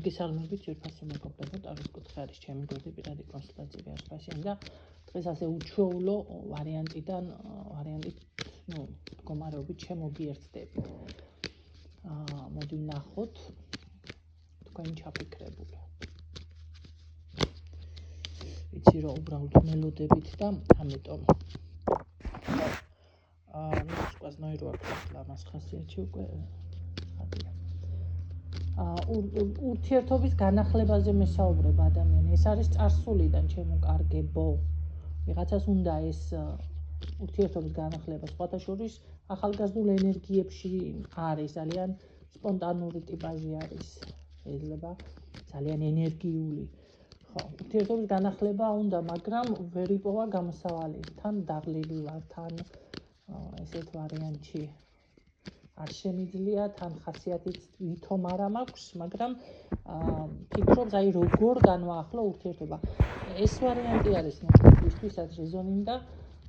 მაგის არმებით ძვირფასი მეგობრებო, ტაროს კუთხე არის ჩემი გვერდი პირადი კონსულტაცია გასვაში და დღეს ასე უჩვეულო ვარიანტით მდგომარეობით შემოგიერთდებით. მოდი ვნახოთ თქვენი ჩაფიქრებული. ვიცი რომ უბრალოდ მელოდებით და ამიტომ სკვაზნოი რო აქვს ამას ხასიათი უკვე ურთიერთობის განახლებაზე მესაუბრებ ადამიანი. ეს არის წარსულიდან ჩემოკარგებო. ვიღაცას უნდა ეს ურთიერთობის განახლება სხვათა შორის ახალგაზრდულ ენერგიებში არის, ძალიან სპონტანური ტიპაჟი არის. შეიძლება ძალიან ენერგიული. ხო, ურთიერთობის განახლება უნდა, მაგრამ ვერ იპოვა გამოსავალი. თან დაღლილი ვარ, თან ესეთ ვარიანტში არ შემიძლია, თან ხასიათით ვითომ არა მაქვს, მაგრამ ფიქრობ, აი როგორ განვაახლო ურთიერთობა. ეს ვარიანტი არის თქვენთვისაც რეზონინდა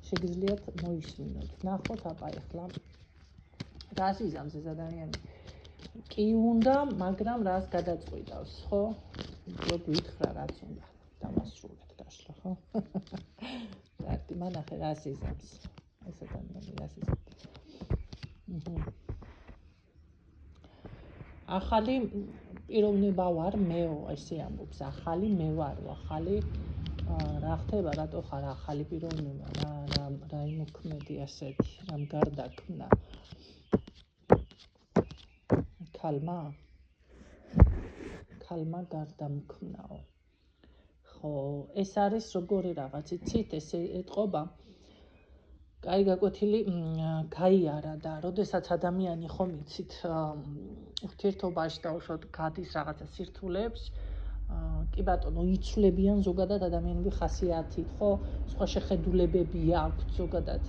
შეგიძლიათ მოისმინოთ. ნახოთ აბა ახლა რას იზამს ეს ადამიანი. კი უნდა, მაგრამ რას გადაწყვიტავს, ხო? უბრალოდ ვითხრა რაც უნდა. დამასრულეთ გაშლა, ხო? კარგი, მანახე რას იზამს. ეს ადამიანი რას იზამს. ახალი პიროვნება ვარ მეო, ესე ამბობს. ახალი მე ვარ, ახალი რა ხდება, რატო ხარ ახალი პიროვნება, რა იმოქმედი ასეთი, რამ გარდაქმნა. ქალმა გარდამქმნაო. ხო, ეს არის როგორი რაღაც, იცით, ესე ეტყობა. კაი გაკვეთილი გაიარა და როდესაც ადამიანი ხომ იცით ურთიერთობაში დაუშვათ გადის რაღაცა სირთულეებს, კი ბატონო, იცვლებიან ზოგადად ადამიანები ხასიათით, ხო? სხვა შეხედულებები აქვთ ზოგადად.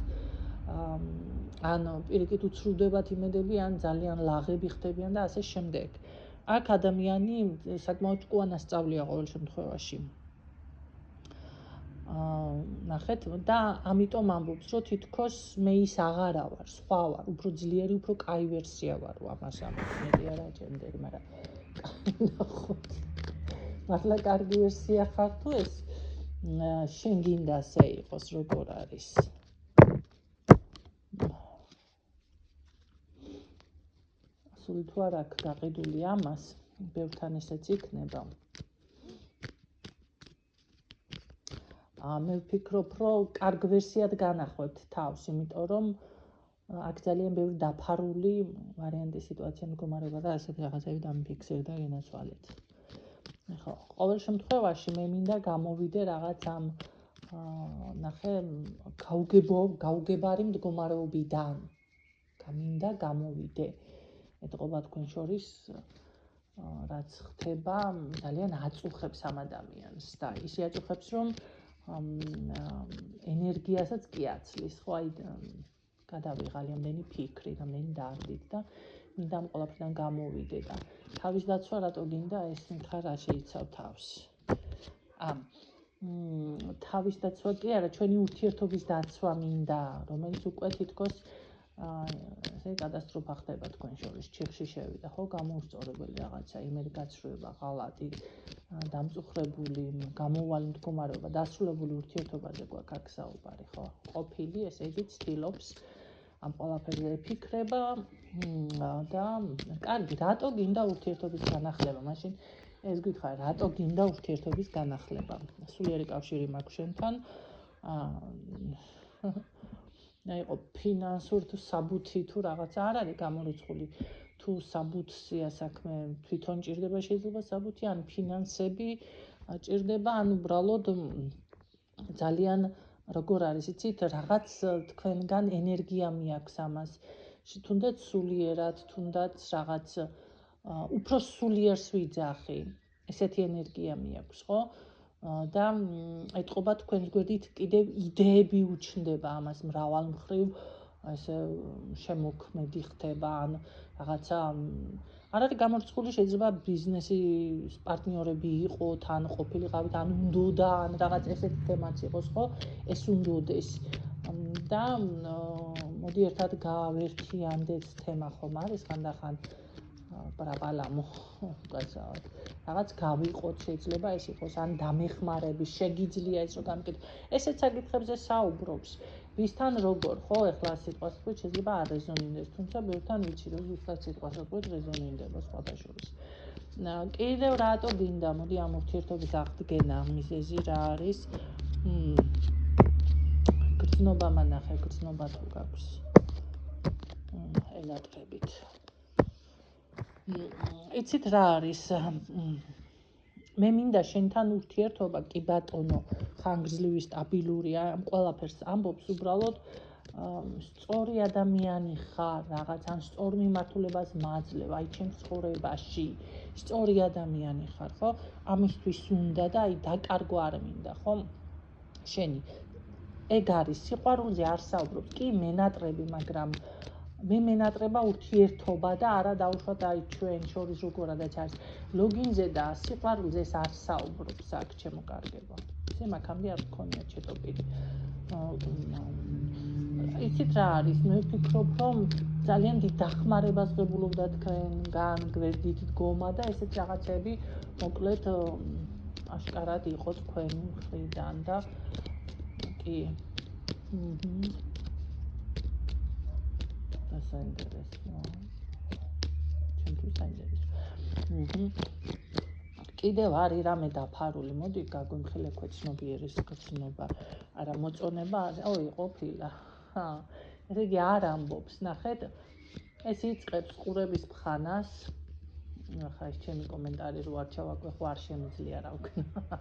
ან პირიქით უცრუდებათ იმედებიან, ძალიან ლაღები ხდებიან და ასე შემდეგ. აქ ადამიანი საკმაოდ ჭკუანასწავლია ყოველ შემთხვევაში. ნახეთ და ამიტომ ამბობს, რომ თითქოს მე ის აღარა ვარ, სხვა ვარ, უფრო ძლიერი, უფრო კაი ვერსია ვარ, ამას ამბობს, მეტი არა ჯენდერი, მაგრამ ნახოთ. მართლა კარგი ვერსია ხარ თუ ეს შენ გინდა ასე იყოს, როგორ არის. სულ თუ არ აქვს გაყიდული ამას, ბევრთან ესეც იქნება. მე ვფიქრობ, რომ კარგ ვერსიად განახვევთ თავს, იმიტომ რომ აქ ძალიან ბევრი დაფარული ვარიანტი სიტუაცია მდგომარეობა და ასეთი რაღაცები დამიფიქსირდა გენაცვალეთ. ხო, ყოველ შემთხვევაში მე მინდა გამოვიდე რაღაც ამ ნახე გაუგებარი მდგომარეობიდან. მინდა გამოვიდე. ეტყობა თქვენ შორის რაც ხდება, ძალიან აწუხებს ამ ადამიანს და ისე აწუხებს, რომ ენერგიასაც კი აცლის, ხო, აი გადავიღალი ამდენი ფიქრი, ამდენი დარდით და მინდა ამ ყველაფრიდან გამოვიდე და თავის დაცვა რატო გინდა ეს მითხარ რა შეიცავ თავს. თავის დაცვა კი არა, ჩვენი ურთიერთობის დაცვა მინდა, რომელიც უკვე თითქოს ესე კატასტროფა ხდება თქვენ შორის, ჩიხში შევიდა, ხო, გამოუსწორებელი რაღაცა, იმედი გაცრუება, ღალატი, დამწუხრებული, გამოუვალი მდგომარეობა, დასრულებული ურთიერთობაზე გვაქვს აქ საუბარი, ხო? ყოფილი, ესე იგი ცდილობს ამ ყველაფერზე ეფიქრება და კარგი, რატო გინდა ურთიერთობის განახლება? მაშინ ეს გითხარ, რატო გინდა ურთიერთობის განახლება? სულიერი კავშირი მაქვს შენთან. აიყო ფინანსური თუ საბუთი თუ რაღაცა არ არის გამორიცხული, თუ საბუთია საქმე თვითონ ჭირდება შეიძლება საბუთი, ან ფინანსები ჭირდება, ან უბრალოდ ძალიან როგორ არის, იცით, რაღაც თქვენგან ენერგია მიაქვს ამას. თუნდაც სულიერად, თუნდაც რაღაც უფრო სულიერს ვიძახი. ესეთი ენერგია მიაქვს, ხო? და ეტყობა თქვენს გვერდით კიდევ იდეები უჩნდება ამას მრავალ მხრივ ესე შემოქმედი ხდება ან რაღაცა არ არის გამორიცხული, შეიძლება ბიზნესის პარტნიორები იყოთ, ან ყოფილიყავით, ან უნდოდა, ან რაღაც ესეთი თემაც იყოს, ხო? ეს უნდოდეს. და მოდი ერთად გავერთიანდეთ თემა ხომ არის ხანდახან ბრაბალამო გასავთ რაღაც გავიყოთ შეიძლება ეს იყოს ან დამეხმარების შეგიძლია ეს რომ გამიკეთო ესეც საკითხებზე საუბრობს ვისთან როგორ ხო ეხლა სიტყვას თქვით შეიძლება არ რეზონირდეს თუმცა ბევრთან ვიცი რომ ზუსტად სიტყვას თქვით რეზონირდება სხვათა შორის კიდევ რატო გინდა მოდი ამ ურთიერთობის აღდგენა მიზეზი რა არის გრძნობა მანახე გრძნობა თუ გაქვს ელატრებით იცით რა არის მე მინდა შენთან ურთიერთობა კი ბატონო ხანგრძლივი სტაბილურია ამ ყველაფერს ამბობს უბრალოდ სწორი ადამიანი ხარ რაღაც ან სწორ მიმართულებას მაძლევ აი ჩემს ცხოვრებაში სწორი ადამიანი ხარ ხო ამისთვის უნდა და აი დაკარგვა არ მინდა ხო შენი ეგ არის სიყვარულზე არ საუბრობ კი მენატრები მაგრამ მე მენატრება ურთიერთობა და არა დაუშვათ აი ჩვენ შორის როგორადაც არის ლოგინზე და სიყვარულზე ეს არ საუბრობს აქ ჩემო კარგებო ისე მაგამდე არ გქონია ჩეტოპილი იცით რა არის მე ვფიქრობ რომ ძალიან დიდ დახმარებას ღებულობდა თქვენგან გვერდით დგომა და ესეთ რაღაცები მოკლედ აშკარად იყო თქვენი მხრიდან და კი საინტერესო ჩემთვის საინტერესო კიდევ არის რამე დაფარული მოდი გაგვიმხილე ცნობიერის გრძნობა არა მოწონება ой ყოფილა ესე იგი არ ამბობს ნახეთ ეს იწყებს ყურების ფხანას ახლა ეს ჩემი კომენტარი რო არ ჩავაკვე ხო არ შემიძლია რა ვქნა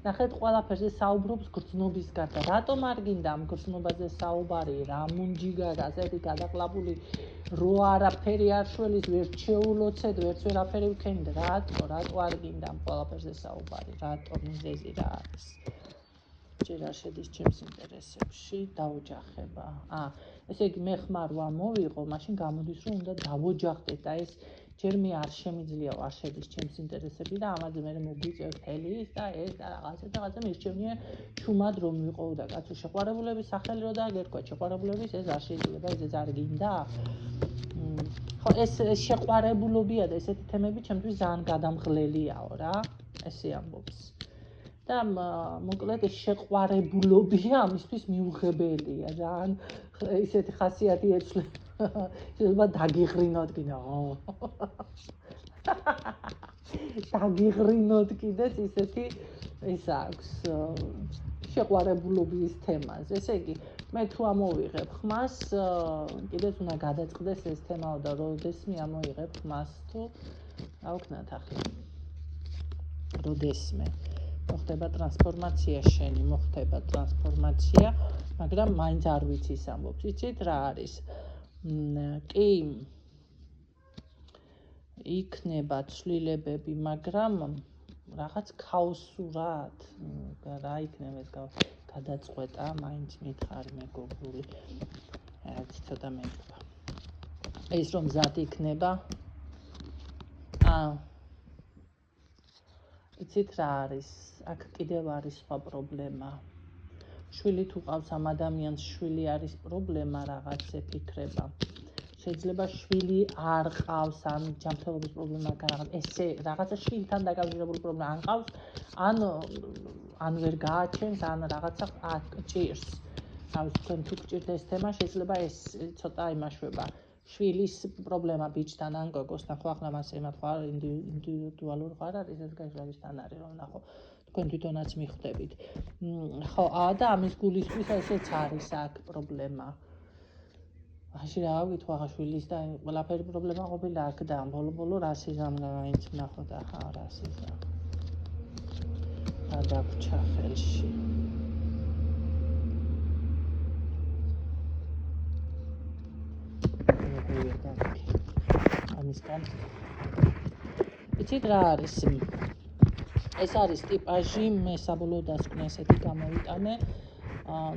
ნახეთ ყველაფერზე საუბრობს გრძნობის გარდა რატომ არ გინდა ამ გრძნობაზე საუბარი რა მუნჯიგა ასეთი გადაყლაპული რო არაფერი არ შველის ვერ შეულოცეთ ვერც ვერაფერი ვქენდა რატო არ გინდა ამ ყველაფერზე საუბარი რატო მიზეზი რა არის ჯერ არ შედის ჩემს ინტერესებში დაოჯახება ესე იგი მე ხმარვა მოვიღო მაშინ გამოდის რომ უნდა დავოჯახდეთ და ეს ჯერ მე არ შემიძლია არ შედის ჩემს ინტერესები და ამაზე მე მოგვიწევ თელის და ეს და რაღაცა მირჩევნია ჩუმად რომ ვიყო და კაცო შეყვარებულების სახელი რო დააგერქვა შეყვარებულების ეს არ შეიძლება ეს არ გინდა ხო ეს შეყვარებულობია და ესეთი თემები ჩემთვის ძალიან გადამღლელიაო რა ესე ამბობს და მოკლედ შეყვარებულობია ამისთვის მიუღებელია ძალიან ისეთი ხასიათი ეცვლება შეიძლება დაგიღრინოთ კიდე დაგიღრინოთ კიდეც ისეთი ეს აქვს შეყვარებულობის თემაზე ესე იგი მე თუ ამოვიღებ ხმას კიდეც უნდა გადაწყდეს ეს თემაო და როდესმე ამოიღებ ხმას თუ ავქნათ ახლა როდესმე მოხდება ტრანსფორმაცია შენი მოხდება ტრანსფორმაცია მაგრამ მაინც არ ვიცი ის ამბობს იცით რა არის კი იქნება ცვლილებები მაგრამ რაღაც ქაოსურად რა იქნება ეს გადაწყვეტა მაინც მითხარი მეგობრული რაც ცოტა მეკვა ეს რომ მზად იქნება იცით რა არის აქ კიდევ არის სხვა პრობლემა შვილი თუ ყავს ამ ადამიანს შვილი არის პრობლემა რაღაცე ფიქრება შეიძლება შვილი არ ყავს ან ჯანმრთელობის პრობლემა რაღაც ესე რაღაცა შვილთან დაკავშირებული პრობლემა ან ყავს ან ვერ გააჩენს ან რაღაცა ჭირს თავის თქვენ თუ გჭირდეს თემა შეიძლება ეს ცოტა იმაშვება შვილის პრობლემა ბიჭთან ან გოგოსთან ხო ახლა მას ემართვა ინდივიდუალურ ხარ არის ეს გაჟღერებისთან არის რომ ნახო თქვენ თვითონაც მიხვდებით ხო და ამის გულისთვის ესეც არის აქ პრობლემა მაშინ რა ვიტყვა ხა შვილის და ყველაფერი პრობლემა ყოფილა აქ და ბოლო რასიზმ მაინც ნახოთ ახლა რასიზმ გადაგვრჩა ხელში ამისგან იცით რა არის ეს არის ტიპაჟი მე საბოლოო დასკვნა ესეთი გამოვიტანე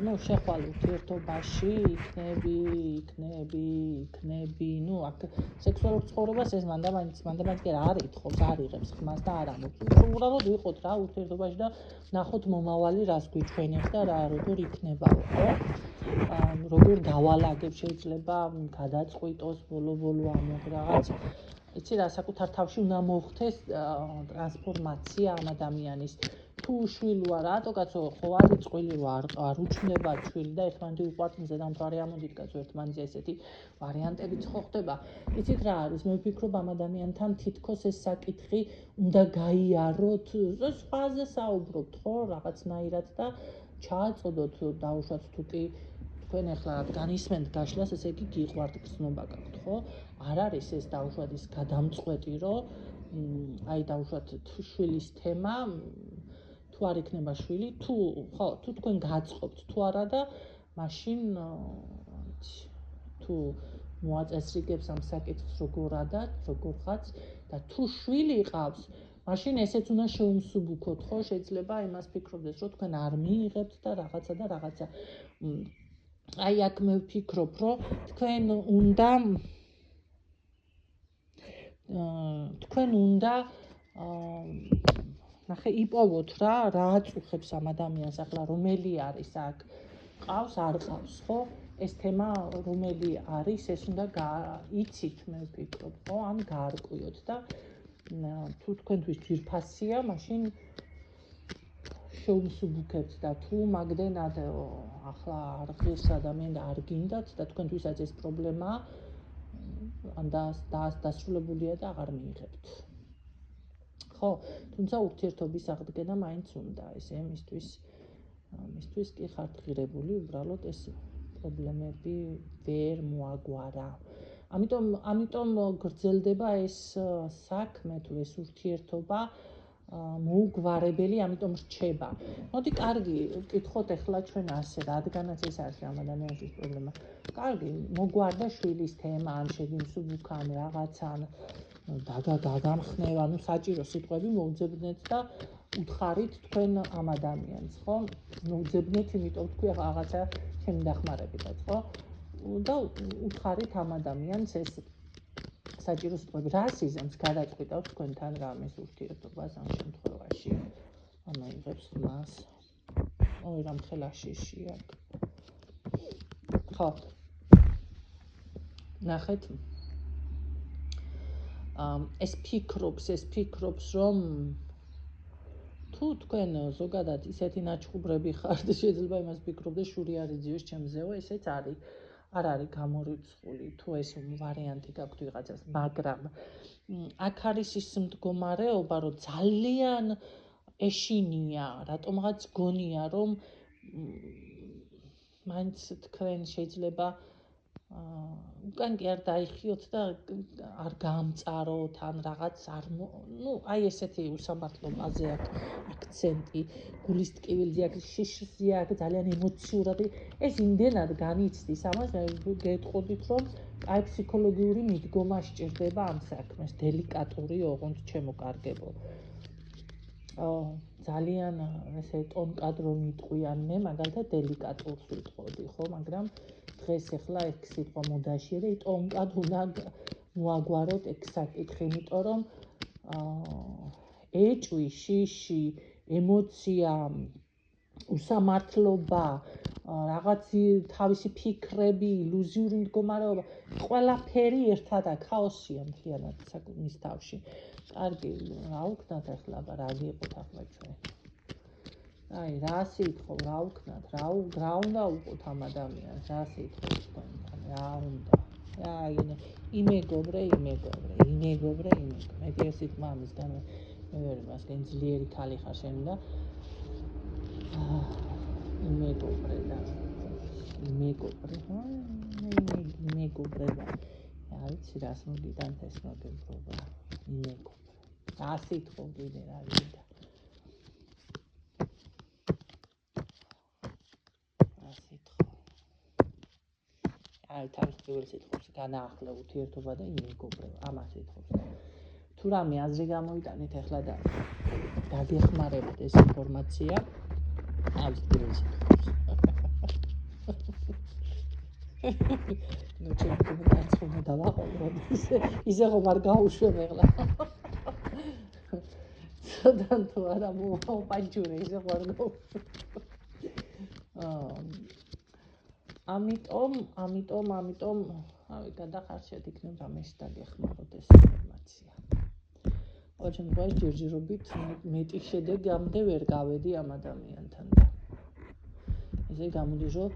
ну შეხვალ ურთიერთობაში იქნები ну აქ სექსუალურ ცხოვრებას ეს მანდამაინც კი არ ითხოვს არ იღებს ხმას და არ ამბობს უბრალოდ ვიყოთ რა ურთიერთობაში და ნახოთ მომავალი რას გვიჩვენებს და რა როგორ იქნებაო ხო როგორ დავალაგებ შეიძლება გადაწყვიტოს ბოლო ამოგ რაღაც იცი რა, საკუთარ თავში უნდა მოხდეს ტრანსფორმაცია ამ ადამიანის. თუ შვილი ვარ, რატო კაცო, ხო არის წყვილი რომ არ უჩნდება შვილი და ერთმანეთი უყვართ მზედამთვარე ამოდით კაცო, ერთმანეთზე ესეთი ვარიანტებიც ხო ხდება. იცით რა არის, მე ვფიქრობ ამ ადამიანთან თითქოს ეს საკითხი უნდა გაიაროთ, სხვაზე საუბრობთ ხო, რაღაცნაირად და ჩააწოდოთ დაუშვათ თუ კი თქვენ ახლა რადგან ისმენთ გაშლას, ესე იგი გიყვართ გრძნობა გაქვთ, ხო? არ არის ეს დაუშვათ ის გადამწყვეტი, რომ აი დაუშვათ შვილის თემა თუ არ იქნება შვილი, თუ თქვენ გაწყობთ თუ არა და მაშინ თუ მოაწესრიგებს ამ საკითხს როგორადაც, როგორღაც და თუ შვილი ყავს, მაშინ ესეც უნდა შეუმსუბუქოთ, ხო? შეიძლება იმას ფიქრობდეს, რომ თქვენ არ მიიღებთ და რაღაცა. აი აქ მე ვფიქრობ, რომ თქვენ უნდა ნახე იპოვოთ რა აწუხებს ამ ადამიანს ახლა რომელი არის აქ ყავს არ ყავს ხო ეს თემა რომელი არის ეს უნდა იცით მე ვფიქრობ ხო ან გაარკვიოთ და თუ თქვენთვის ძვირფასია მაშინ შეუმსუბუქებთ და თუ მაგდენად ახლა არ ღირს ადამიანი და არ გინდათ და თქვენთვისაც ეს პრობლემაა ან დასრულებულია და აღარ მიიღებთ ხო თუმცა ურთიერთობის აღდგენა მაინც უნდა ესე მისთვის კი ხართ ღირებული უბრალოდ ეს პრობლემები ვერ მოაგვარა ამიტომ გრძელდება ეს საქმე თუ ეს ურთიერთობა მოუგვარებელი, ამიტომ რჩება. მოდი, კარგი, ვკითხოთ ახლა ჩვენ ასე, რადგანაც ეს არის ამ ადამიანის პრობლემა. კარგი, მოგვარდა შვილის თემა, ან შეგიმსუბუქა, ან რაღაცა, ან დაგამხნევა, ანუ საჭირო სიტყვები მოუძებნეთ და უთხარით თქვენ ამ ადამიანს, ხო? მოუძებნეთ, იმიტომ თქვი რაღაცა ჩემი დახმარებითაც, ხო? და უთხარით ამ ადამიანს ეს საჭირო სიტყვები რას იზამს გადაწყვიტავს თქვენთან რამის ურთიერთობას ამ შემთხვევაში ანუ იღებს ხმას ой რამ ხელაშიში აქ ხო ნახეთ ეს ფიქრობს რომ თუ თქვენ ზოგადად ისეთი ნაჩხუბრები ხართ შეიძლება იმას ფიქრობდეს შური არ იძიოს ჩემზეო ესეც არის არ არის გამორიცხული თუ ეს ვარიანტი გაქვთ ვიღაცას მაგრამ აქ არის ის მდგომარეობა რომ ძალიან ეშინია რატომღაც გონია რომ მაინც თქვენ შეიძლება უკან კი არ დაიხიოთ და არ გამწაროთ ან რაღაც არ აი ესეთი უსამართლობაზე აქ აქცენტი გულის ტკივილზე აქ შიშზე აქ ძალიან ემოციურად ეს იმდენად განიცდის ამას გეტყოდით რომ აი ფსიქოლოგიური მიდგომა სჭირდება ამ საქმეს დელიკატური ოღონდ ჩემოკარგებო ძალიან ესე ტონკად რომ იტყვიან მე მაგალითად დელიკატურს ვიტყოდი ხო მაგრამ დღეს ახლა ეგ სიტყვა მოდაშია და ტონკად უნდა მოაგვაროთ ეგ საკითხი იმიტომ რომ ეჭვი შიში ემოცია უსამართლობა რაღაცი თავისი ფიქრები ილუზიური მდგომარეობა ყველაფერი ერთად აქაოსია მთლიანად საკუთრის თავში კარგი რა ვქნათ ახლა რა გიყოთ ახლა ჩვენ აი რა სიტყვა რა ვქნათ რა უნდა უყოთ ამ ადამიანს რა სიტყვა თქვენთან რა უნდა აი იმეგობრე მე ესეთ მამისგან მე ვერ მასგან ძლიერი ქალი ხარ შენ და იმეგობრე და არიცი რას მოგიტანთ ეს მოგებრობა იმეგობრე რა სიტყვა კიდე რა გინდა რა სიტყვა აი თავის პირველ სიტყვებს განაახლე უთიერთობა და იმეგობრე ამას ეთხოვს თუ რამე აზრი გამოიტანეთ ახლა და დაგეხმარებთ ეს ინფორმაცია თავის პირველ სიტყვებს ნუ ჩემი კაცონა დავაყოლო ისე რომ არ გაუშვებ ახლა სადან თუ არა მოპანჯურე ისე რომ არ გაუშვებ ამიტომ გადახარშეთ იქნება რამეს დაგეხმაროთ ეს ინფორმაცია. ყოველ შემთხვევაში ჯერჯერობით მეტი შედეგამდე ვერ გავედი ამ ადამიანთან და ესე გამოდის რომ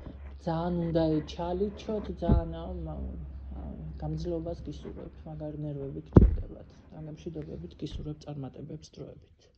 ძალიან უნდა ეჩალიჩოთ, ძალიან გამძლეობას გისურვებთ, მაგარი ნერვები გჭირდებათ, მშვიდობებით გისურვებთ წარმატებებს დროებით.